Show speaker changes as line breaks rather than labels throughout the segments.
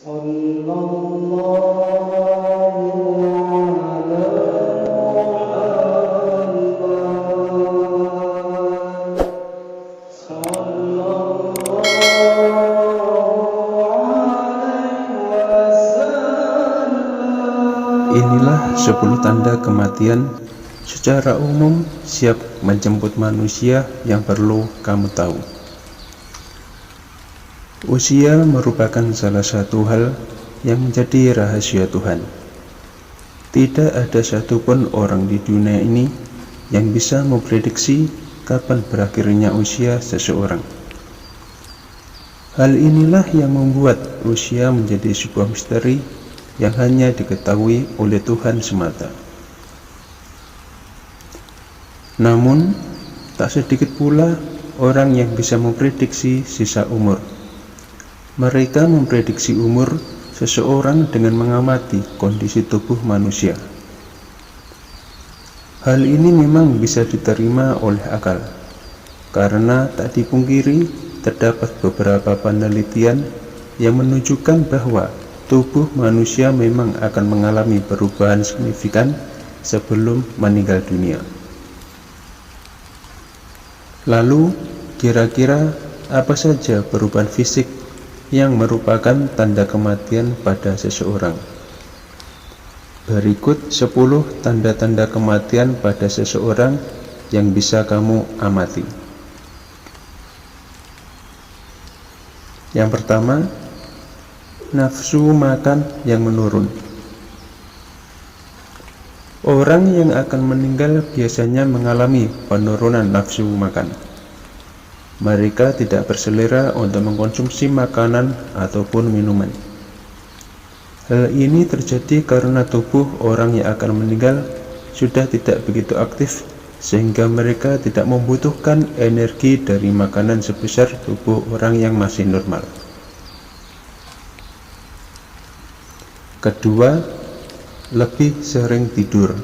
Inilah 10 tanda kematian secara umum siap menjemput manusia yang perlu kamu tahu. Usia merupakan salah satu hal yang menjadi rahasia Tuhan. Tidak ada satupun orang di dunia ini yang bisa memprediksi kapan berakhirnya usia seseorang. Hal inilah yang membuat usia menjadi sebuah misteri yang hanya diketahui oleh Tuhan semata. Namun, tak sedikit pula orang yang bisa memprediksi sisa umur. Mereka memprediksi umur seseorang dengan mengamati kondisi tubuh manusia. Hal ini memang bisa diterima oleh akal, karena tak dipungkiri terdapat beberapa penelitian yang menunjukkan bahwa tubuh manusia memang akan mengalami perubahan signifikan sebelum meninggal dunia. Lalu, kira-kira apa saja perubahan fisik yang merupakan tanda kematian pada seseorang? Berikut 10 tanda-tanda kematian pada seseorang yang bisa kamu amati. Yang pertama, nafsu makan yang menurun. Orang yang akan meninggal biasanya mengalami penurunan nafsu makan. Mereka tidak berselera untuk mengkonsumsi makanan ataupun minuman. Hal ini terjadi karena tubuh orang yang akan meninggal sudah tidak begitu aktif, sehingga mereka tidak membutuhkan energi dari makanan sebesar tubuh orang yang masih normal. Kedua, lebih sering tidur.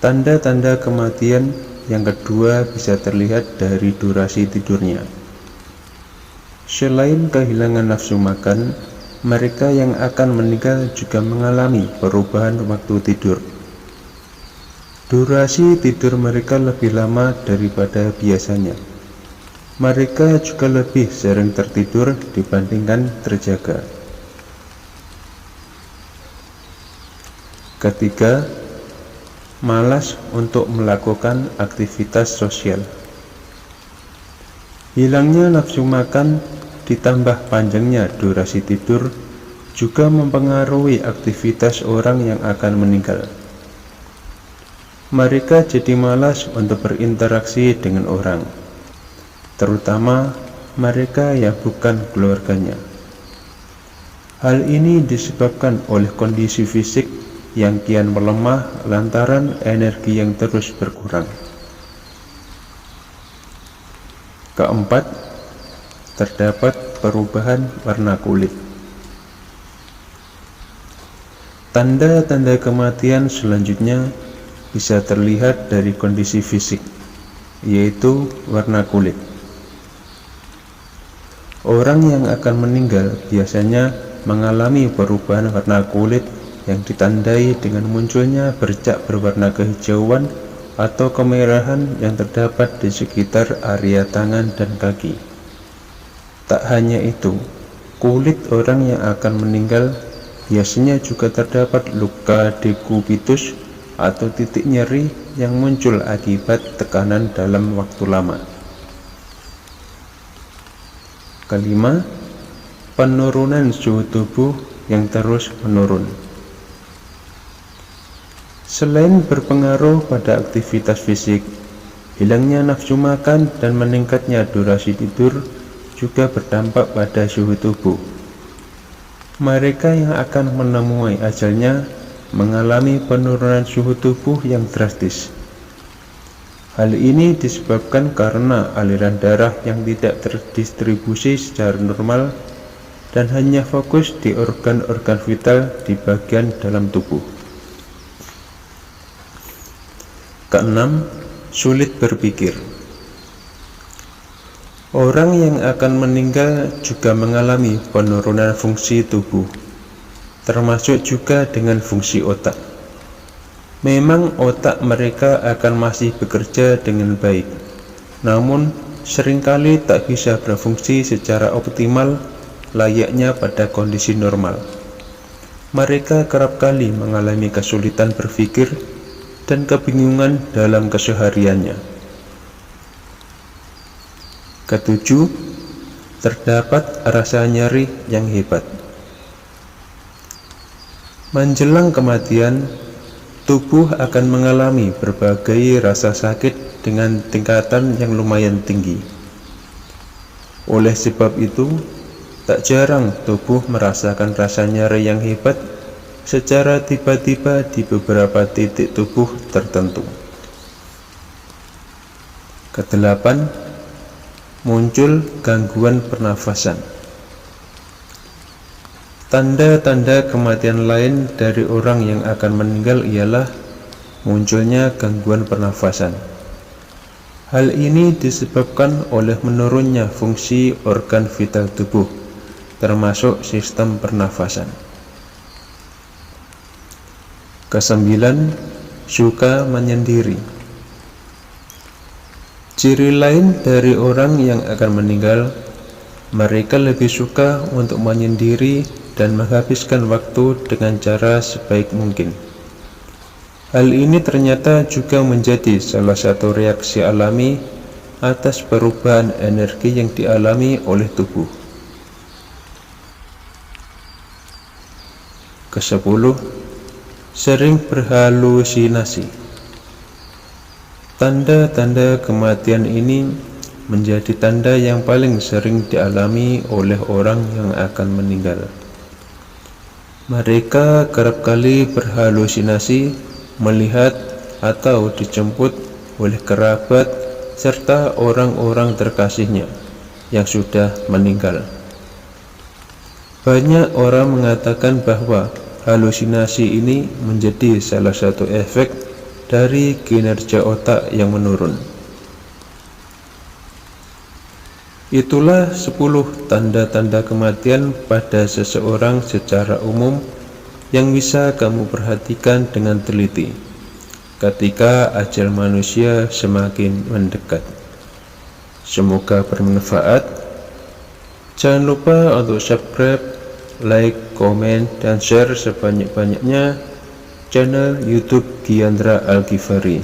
Tanda-tanda kematian yang kedua bisa terlihat dari durasi tidurnya. Selain kehilangan nafsu makan, mereka yang akan meninggal juga mengalami perubahan waktu tidur. Durasi tidur mereka lebih lama daripada biasanya. Mereka juga lebih sering tertidur dibandingkan terjaga. Ketiga, malas untuk melakukan aktivitas sosial. Hilangnya nafsu makan ditambah panjangnya durasi tidur juga mempengaruhi aktivitas orang yang akan meninggal. Mereka jadi malas untuk berinteraksi dengan orang, terutama mereka yang bukan keluarganya. Hal ini disebabkan oleh kondisi fisik yang kian melemah lantaran energi yang terus berkurang. Keempat, terdapat perubahan warna kulit. Tanda-tanda kematian selanjutnya bisa terlihat dari kondisi fisik, yaitu warna kulit. Orang yang akan meninggal biasanya mengalami perubahan warna kulit yang ditandai dengan munculnya bercak berwarna kehijauan atau kemerahan yang terdapat di sekitar area tangan dan kaki. Tak hanya itu, kulit orang yang akan meninggal biasanya juga terdapat luka dekubitus atau titik nyeri yang muncul akibat tekanan dalam waktu lama. Kelima, penurunan suhu tubuh yang terus menurun. Selain berpengaruh pada aktivitas fisik, hilangnya nafsu makan dan meningkatnya durasi tidur juga berdampak pada suhu tubuh. Mereka yang akan menemui ajalnya mengalami penurunan suhu tubuh yang drastis. Hal ini disebabkan karena aliran darah yang tidak terdistribusi secara normal dan hanya fokus di organ-organ vital di bagian dalam tubuh. Keenam, sulit berpikir. Orang yang akan meninggal juga mengalami penurunan fungsi tubuh, termasuk juga dengan fungsi otak. Memang otak mereka akan masih bekerja dengan baik, namun seringkali tak bisa berfungsi secara optimal layaknya pada kondisi normal. Mereka kerap kali mengalami kesulitan berpikir dan kebingungan dalam kesehariannya. Ketujuh, terdapat rasa nyeri yang hebat. Menjelang kematian, tubuh akan mengalami berbagai rasa sakit dengan tingkatan yang lumayan tinggi. Oleh sebab itu, tak jarang tubuh merasakan rasa nyeri yang hebat secara tiba-tiba di beberapa titik tubuh tertentu. Kedelapan, muncul gangguan pernafasan. Tanda-tanda kematian lain dari orang yang akan meninggal ialah munculnya gangguan pernafasan. Hal ini disebabkan oleh menurunnya fungsi organ vital tubuh, termasuk sistem pernafasan. Kesembilan, suka menyendiri. Ciri lain dari orang yang akan meninggal, mereka lebih suka untuk menyendiri dan menghabiskan waktu dengan cara sebaik mungkin. Hal ini ternyata juga menjadi salah satu reaksi alami atas perubahan energi yang dialami oleh tubuh. Kesepuluh, sering berhalusinasi. Tanda-tanda kematian ini menjadi tanda yang paling sering dialami oleh orang yang akan meninggal. Mereka kerap kali berhalusinasi, melihat atau dijemput oleh kerabat serta orang-orang terkasihnya yang sudah meninggal. Banyak orang mengatakan bahwa halusinasi ini menjadi salah satu efek dari kinerja otak yang menurun. Itulah 10 tanda-tanda kematian pada seseorang secara umum yang bisa kamu perhatikan dengan teliti ketika ajal manusia semakin mendekat. Semoga bermanfaat. Jangan lupa untuk subscribe, like, komen, dan share sebanyak-banyaknya channel YouTube Gyandra Al-Ghifari.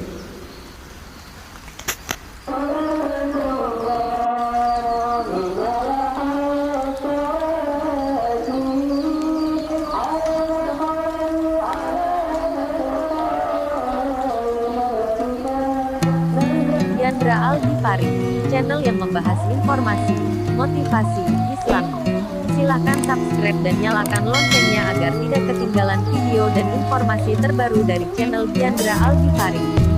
Gyandra Al-Ghifari, channel yang membahas informasi, motivasi, Islam. Silakan subscribe dan nyalakan loncengnya agar tidak ketinggalan video dan informasi terbaru dari channel Gyandra Al-Ghifari.